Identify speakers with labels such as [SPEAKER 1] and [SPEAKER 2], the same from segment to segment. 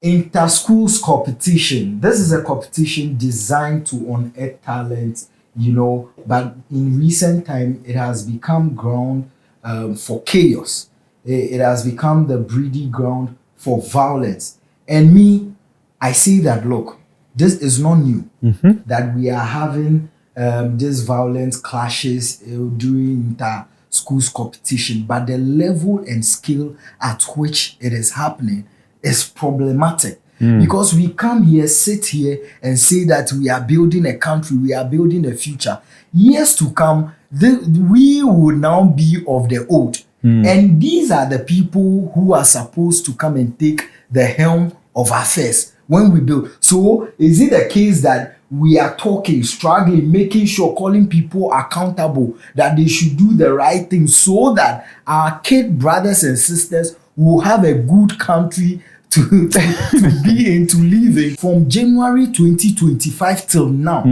[SPEAKER 1] Interschools competition. This is a competition designed to unearth talent, but in recent time it has become ground for chaos. It has become the breeding ground for violence. And me, I see that, look, this is not new, that we are having this violence clashes during inter-schools competition, but the level and scale at which it is happening is problematic. Because we come here, sit here, and say that we are building a country, we are building a future. Years to come, we will now be of the old. And these are the people who are supposed to come and take the helm of affairs when we build. So is it the case that we are talking, struggling, making sure, calling people accountable, that they should do the right thing so that our kid brothers and sisters will have a good country to be in, to live in? From January 2025 till now,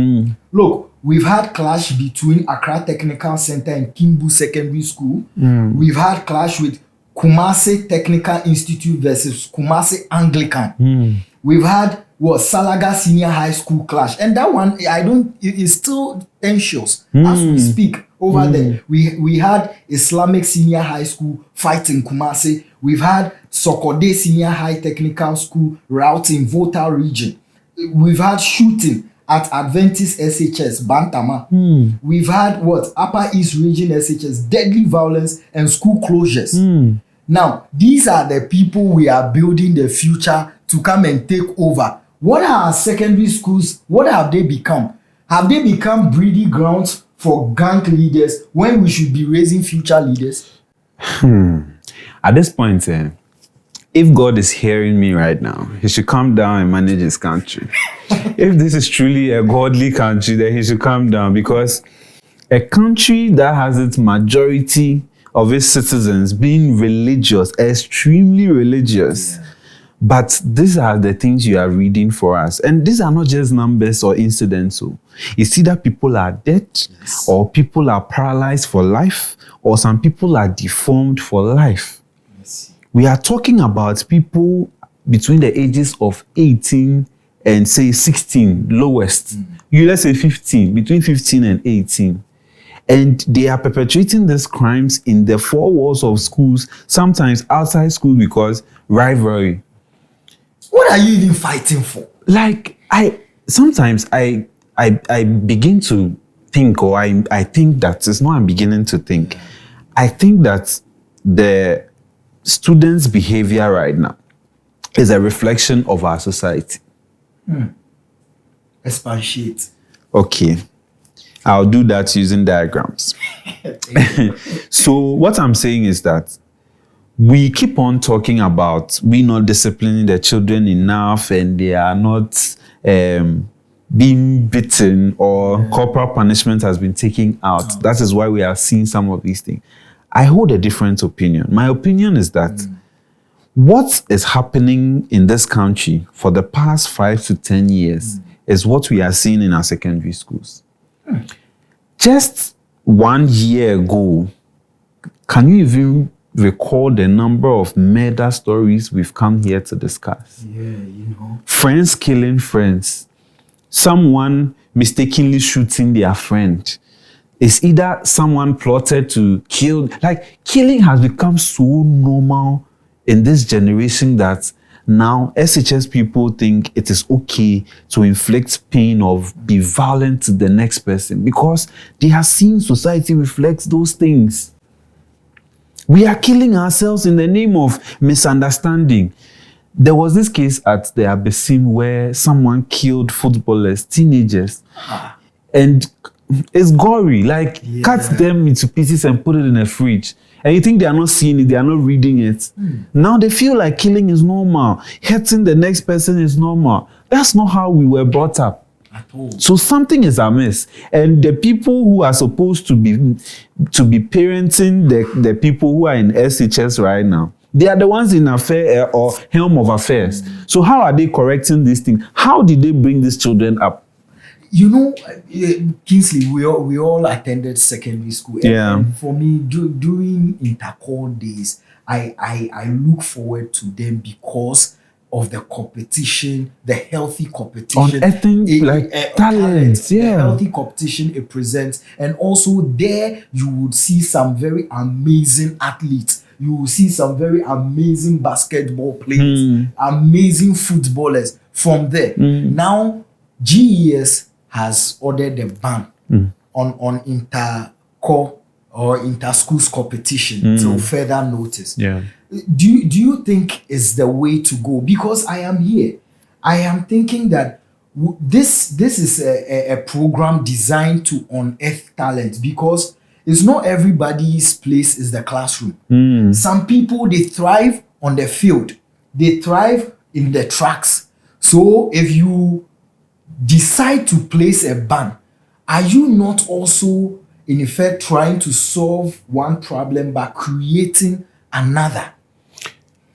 [SPEAKER 1] look, we've had clash between Accra Technical Center and Kimbu Secondary School. We've had clash with Kumasi Technical Institute versus Kumasi Anglican. We've had Salaga Senior High School clash, and that one it is still tensions as we speak over there. We had Islamic Senior High School fight in Kumasi. We've had Sokode Senior High Technical School route in Volta region. We've had shooting at Adventist SHS Bantama. We've had Upper East Region SHS, deadly violence and school closures. Now, these are the people we are building the future to come and take over. What are our secondary schools? What have they become? Have they become breeding grounds for gang leaders when we should be raising future leaders?
[SPEAKER 2] At this point, if God is hearing me right now, he should come down and manage his country. If this is truly a godly country, then he should come down, because a country that has its majority of its citizens being religious, extremely religious, but these are the things you are reading for us. And these are not just numbers or incidental. It's either people are dead, or people are paralyzed for life, or some people are deformed for life. We are talking about people between the ages of 18 and say 16, lowest. Let's say 15, between 15 and 18. And they are perpetrating these crimes in the four walls of schools, sometimes outside school, because rivalry.
[SPEAKER 1] What are you even fighting for?
[SPEAKER 2] Like, sometimes I begin to think, or I think that it's not I'm beginning to think. I think that the students' behavior right now is a reflection of our society.
[SPEAKER 1] Expatiate.
[SPEAKER 2] Okay. I'll do that using diagrams. So what I'm saying is that we keep on talking about we not disciplining the children enough, and they are not being beaten, or corporal punishment has been taken out. That is why we are seeing some of these things. I hold a different opinion. My opinion is that what is happening in this country for the past 5 to 10 years is what we are seeing in our secondary schools. Just 1 year ago, can you even recall the number of murder stories we've come here to discuss? Friends killing friends. Someone mistakenly shooting their friend. It's either someone plotted to kill. Like, killing has become so normal in this generation that now SHS people think it is okay to inflict pain or be violent to the next person, because they have seen society reflects those things. We are killing ourselves in the name of misunderstanding. There was this case at the Abyssine where someone killed footballers, teenagers, and it's gory, like cut them into pieces and put it in a fridge. And you think they are not seeing it, they are not reading it. Now they feel like killing is normal, hurting the next person is normal. That's not how we were brought up. So something is amiss. And the people who are supposed to be parenting the people who are in SHS right now, they are the ones in affair or helm of affairs. So how are they correcting this thing? How did they bring these children up?
[SPEAKER 1] Kingsley, we all attended secondary school. And for me, during Interco days, I look forward to them, because of the competition, the healthy competition,
[SPEAKER 2] Unearthing talents,
[SPEAKER 1] the healthy competition it presents, and also there you would see some very amazing athletes. You will see some very amazing basketball players, amazing footballers from there. Now, GES has ordered a ban on Interco or inter-schools competition till further notice.
[SPEAKER 2] Yeah.
[SPEAKER 1] Do you think is the way to go? Because I am here. I am thinking that this is a program designed to unearth talent, because it's not everybody's place is the classroom. Some people, they thrive on the field. They thrive in the tracks. So if you decide to place a ban, are you not also in effect trying to solve one problem by creating another?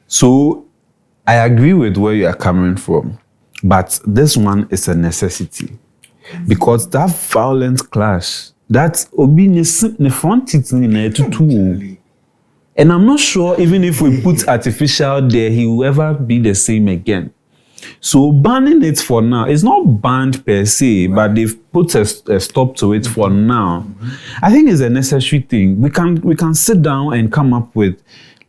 [SPEAKER 2] So I agree with where you are coming from, but this one is a necessity, because that violent clash, that's the front it, and I'm not sure even if we put artificial there, he will ever be the same again. So banning it for now, it's not banned per se, but they've put a stop to it for now. I think it's a necessary thing. We can sit down and come up with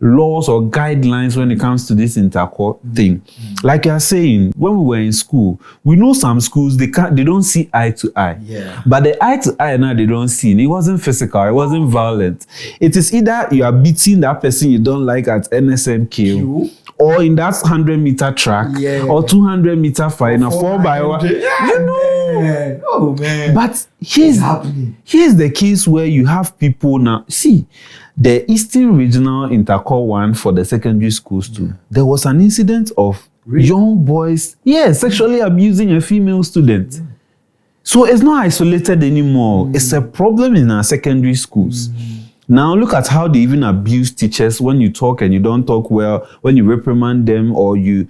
[SPEAKER 2] laws or guidelines when it comes to this interco thing. Like you're saying, when we were in school, we know some schools they don't see eye to eye.
[SPEAKER 1] Yeah.
[SPEAKER 2] But the eye to eye now they don't see. It wasn't physical, it wasn't violent. It is either you are beating that person you don't like at NSMQ, or in that 100-meter track, or 200-meter final, 4x1. You know.
[SPEAKER 1] Oh man.
[SPEAKER 2] But here's the case where you have people now. See, the Eastern Regional Interco one for the secondary schools too. There was an incident of young boys, sexually abusing a female student. So it's not isolated anymore. It's a problem in our secondary schools. Now look at how they even abuse teachers when you talk and you don't talk well, when you reprimand them or you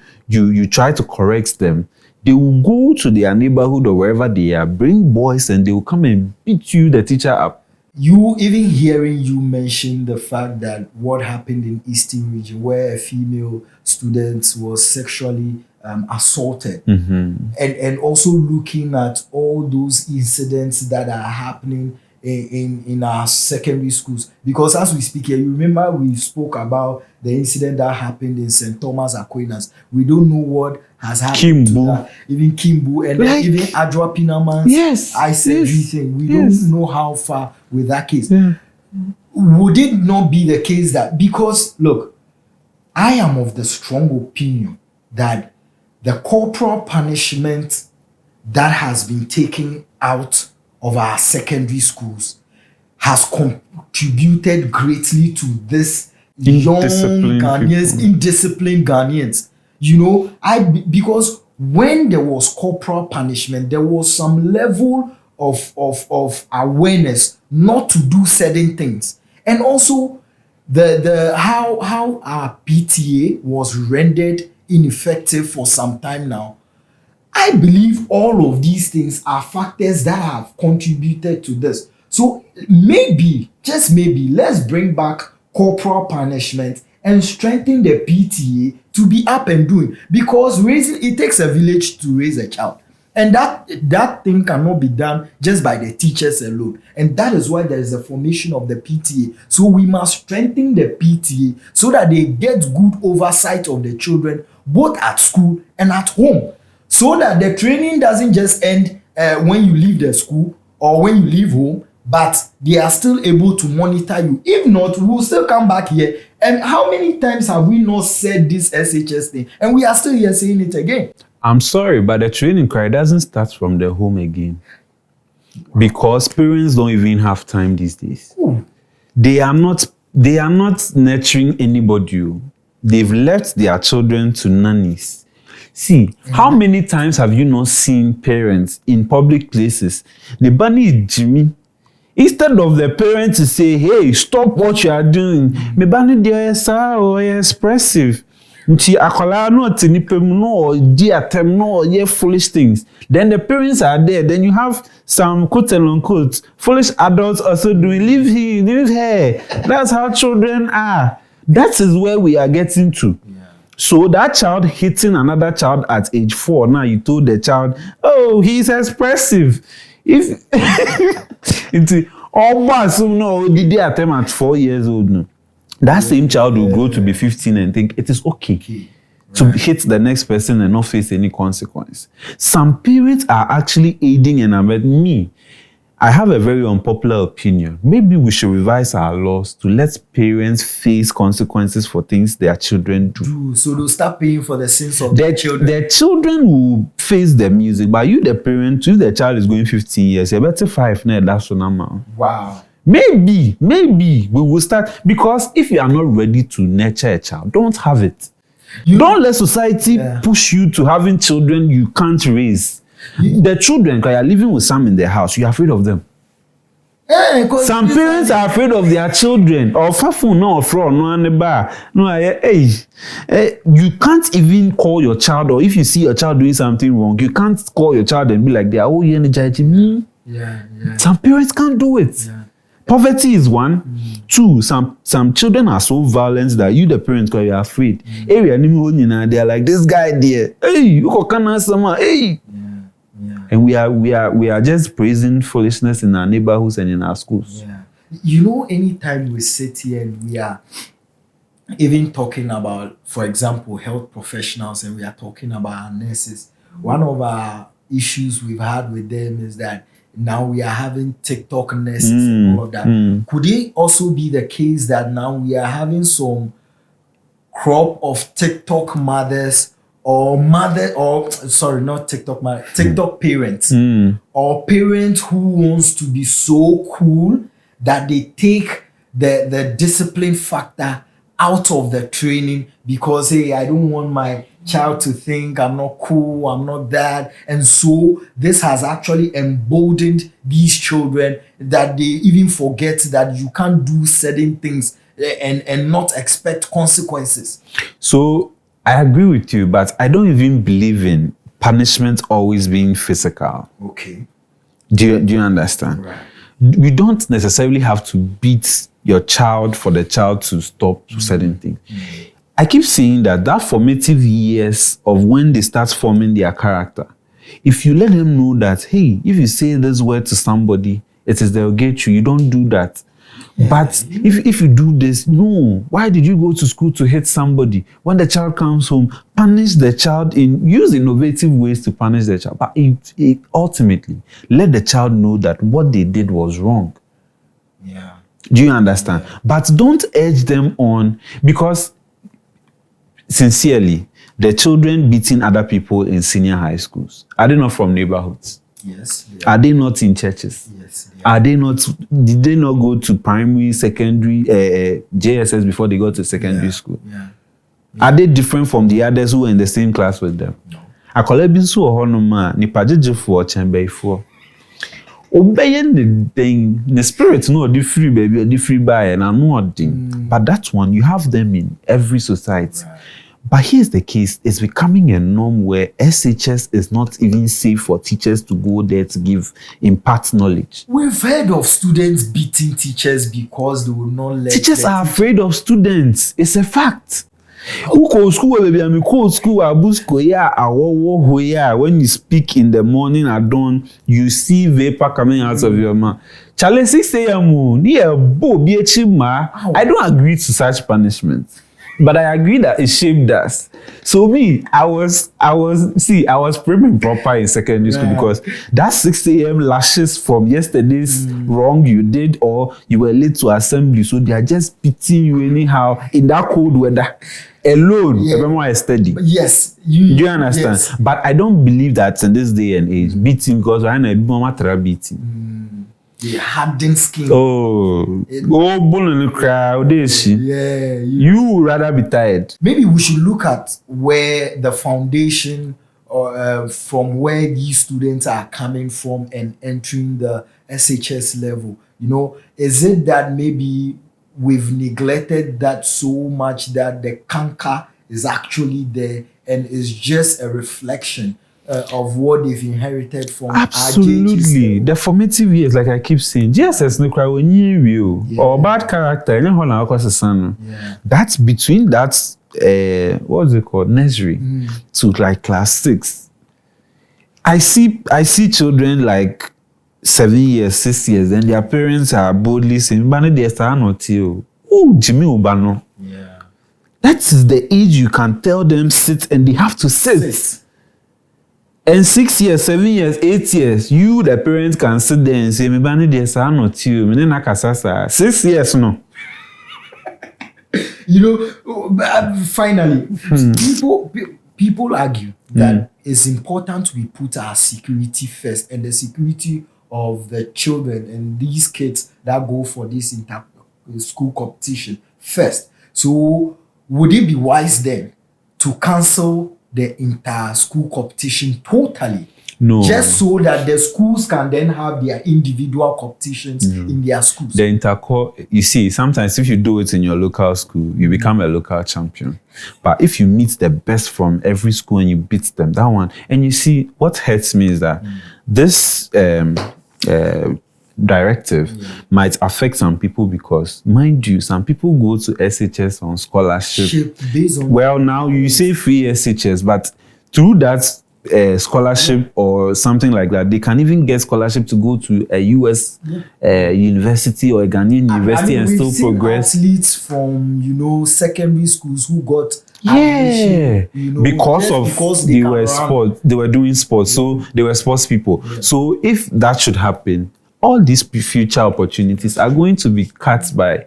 [SPEAKER 2] try to correct them. They will go to their neighborhood or wherever they are, bring boys, and they will come and beat you, the teacher, up.
[SPEAKER 1] You even hearing you mention the fact that what happened in Eastern region where a female student was sexually assaulted, and also looking at all those incidents that are happening in our secondary schools, because as we speak here, you remember we spoke about the incident that happened in St. Thomas Aquinas. We don't know what has happened to that. Even Kimbu and even Adwa Pinaman's everything. We don't know how far with that case. Would it not be the case that, because look, I am of the strong opinion that the corporal punishment that has been taken out of our secondary schools has contributed greatly to this young Ghanaians, indisciplined Ghanaians. You know, because when there was corporal punishment, there was some level of awareness not to do certain things, and also the how our PTA was rendered ineffective for some time now. I believe all of these things are factors that have contributed to this. So maybe, just maybe, let's bring back corporal punishment and strengthen the PTA to be up and doing, because it takes a village to raise a child, and that thing cannot be done just by the teachers alone, and that is why there is a formation of the PTA. So we must strengthen the PTA so that they get good oversight of the children both at school and at home, so that the training doesn't just end when you leave the school or when you leave home, but they are still able to monitor you. If not, we will still come back here. And how many times have we not said this SHS thing, and we are still here saying it again?
[SPEAKER 2] I'm sorry, but the training cry doesn't start from the home again, because parents don't even have time these days. They are not nurturing anybody. They've left their children to nannies. See, how many times have you not seen parents in public places? The bunny Jimmy. Instead of the parent to say, hey, stop what you are doing, me bunny dear or expressive. Nti akola no tinipem no diatem no ye foolish things. Then the parents are there. Then you have some quote and unquote foolish adults also doing leave here. That's how children are. That is where we are getting to. So that child hitting another child at age 4, now you told the child, oh, he's expressive. If it's almost no, did they attempt at 4 years old? No. That same child will grow to be 15 and think it is okay. To hit the next person and not face any consequence. Some parents are actually aiding and abetting me. I have a very unpopular opinion. Maybe we should revise our laws to let parents face consequences for things their children do.
[SPEAKER 1] So they'll start paying for the sins of their children.
[SPEAKER 2] Their children will face the music, but you, the parent, if the child is going 15 years, you better 5 now. That's so normal.
[SPEAKER 1] Wow.
[SPEAKER 2] Maybe we will start, because if you are not ready to nurture a child, don't have it. Don't let society push you to having children you can't raise. The children, because you're living with some in their house, you're afraid of them. Some parents are afraid of their children. Or you can't even call your child, or if you see your child doing something wrong, you can't call your child and be like, oh, you're energizing. Some parents can't do it. Poverty is one. 2, some children are so violent that you, the parents, because you're afraid. They're like, this guy there. Hey, you can't someone. Hey. And we are just praising foolishness in our neighborhoods and in our schools.
[SPEAKER 1] You know, anytime we sit here and we are even talking about, for example, health professionals, and we are talking about our nurses, one of our issues we've had with them is that now we are having TikTok nurses and all of that. Could it also be the case that now we are having some crop of TikTok mothers or not TikTok mother, TikTok parents or parents who wants to be so cool that they take the discipline factor out of the training because, hey, I don't want my child to think I'm not cool, I'm not that. And so this has actually emboldened these children that they even forget that you can't do certain things and not expect consequences. So
[SPEAKER 2] I agree with you, but I don't even believe in punishment always being physical.
[SPEAKER 1] Okay.
[SPEAKER 2] Do you understand?
[SPEAKER 1] Right.
[SPEAKER 2] We don't necessarily have to beat your child for the child to stop certain things. I keep saying that formative years of when they start forming their character, if you let them know that, hey, if you say this word to somebody, it is they'll get you. You don't do that. But if you do this, no, why did you go to school to hit somebody? When the child comes home, punish the child, use innovative ways to punish the child. But it ultimately, let the child know that what they did was wrong.
[SPEAKER 1] Yeah.
[SPEAKER 2] Do you understand? But don't urge them on, because sincerely, the children beating other people in senior high schools, are they not from neighborhoods?
[SPEAKER 1] Yes.
[SPEAKER 2] Are they not in churches?
[SPEAKER 1] Yes.
[SPEAKER 2] Are they not? Did they not go to primary, secondary, JSS before they got to secondary school? Are they different from the others who were in the same class with them?
[SPEAKER 1] No.
[SPEAKER 2] Akọla bi nso wɔ hɔ no ma nipa gyegyefoɔ kyɛnbɛyifoɔ. Obeying the thing, the spirit no the free baby, the free buyer, and no thing. But that one, you have them in every society. Right. But here's the case, it's becoming a norm where SHS is not even safe for teachers to go there to impart knowledge.
[SPEAKER 1] We've heard of students beating teachers because they will not let
[SPEAKER 2] teachers are afraid of students. It's a fact. Who go school, baby? I mean, go school, when you speak in the morning at dawn, you see vapor coming out of your mouth. Charlie 6 a.m. I don't agree to such punishment. But I agree that it shaped us. So me, I was prepping proper in secondary school because that 6 a.m. lashes from yesterday's wrong you did or you were late to assembly. So they are just beating you anyhow in that cold weather. Alone, everyone is steady.
[SPEAKER 1] Yes.
[SPEAKER 2] Do you understand? Yes. But I don't believe that in this day and age, beating because I know beating.
[SPEAKER 1] The hardened skin.
[SPEAKER 2] Bone in the crowd. You would rather be tired.
[SPEAKER 1] Maybe we should look at where the foundation or from where these students are coming from and entering the SHS level. You know, is it that maybe we've neglected that so much that the canker is actually there and is just a reflection of what they've inherited from?
[SPEAKER 2] Absolutely. The formative years, like I keep saying, GSS no cry when you or bad character, that's between that what's it called, nursery to like class 6. I see children like 7 years, 6 years, and their parents are boldly saying, "Bana de esta no tio. Oh, Jimmy Ubano."
[SPEAKER 1] Yeah.
[SPEAKER 2] That is the age you can tell them sit, and they have to sit. And 6 years, 7 years, 8 years, you the parents can sit there and say, "Me bana de esta no tio. Me na kasasa." 6 years no.
[SPEAKER 1] Finally, people argue that it's important we put our security first and the security of the children and these kids that go for this school competition first. So would it be wise then to cancel the inter-school competition totally?
[SPEAKER 2] No.
[SPEAKER 1] Just so that the schools can then have their individual competitions in their schools.
[SPEAKER 2] The Interco, you see, sometimes if you do it in your local school, you become a local champion. But if you meet the best from every school and you beat them, that one, and you see, what hurts me is that this directive might affect some people because, mind you, some people go to SHS on scholarship.
[SPEAKER 1] Based on
[SPEAKER 2] well, now you say free SHS, but through that scholarship or something like that, they can even get scholarship to go to a US university or a Ghanaian university and still progress.
[SPEAKER 1] Athletes from secondary schools who got
[SPEAKER 2] admission, because they were
[SPEAKER 1] run.
[SPEAKER 2] sports, they were doing sports, so they were sports people.
[SPEAKER 1] Yeah.
[SPEAKER 2] So if that should happen, all these future opportunities are going to be cut by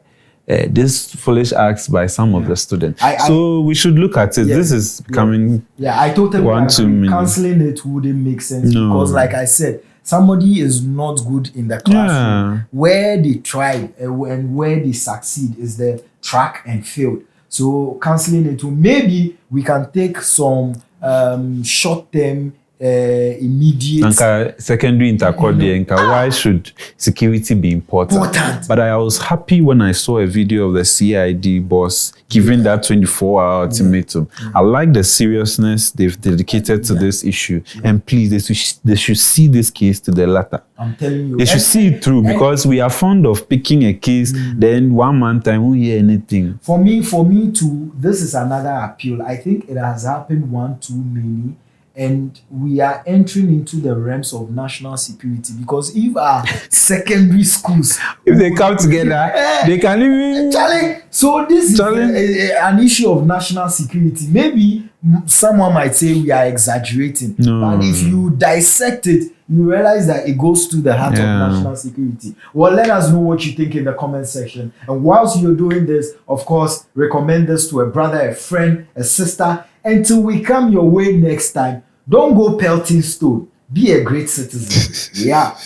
[SPEAKER 2] this foolish acts by some of the students. So we should look at it. This is coming.
[SPEAKER 1] Yeah, I totally agree. Cancelling it wouldn't make sense because, like I said, somebody is not good in the classroom. Where they try and where they succeed is the track and field. So cancelling it, maybe we can take some short-term immediate
[SPEAKER 2] secondary intercode. Why should security be important? But I was happy when I saw a video of the CID boss giving that 24-hour ultimatum. I like the seriousness they've dedicated to this issue, and please, they should see this case to the latter.
[SPEAKER 1] I'm telling you,
[SPEAKER 2] they should see it through, because we are fond of picking a case, then 1 month time won't hear anything.
[SPEAKER 1] For me too, this is another appeal. I think it has happened one too many. And we are entering into the realms of national security, because if our secondary schools,
[SPEAKER 2] if they come together, they can even
[SPEAKER 1] Charlie. So this is an issue of national security. Maybe someone might say we are exaggerating, but if you dissect it, you realize that it goes to the heart of national security. Well, let us know what you think in the comment section. And whilst you're doing this, of course, recommend this to a brother, a friend, a sister. Until we come your way next time, don't go pelting stone. Be a great citizen. Yeah.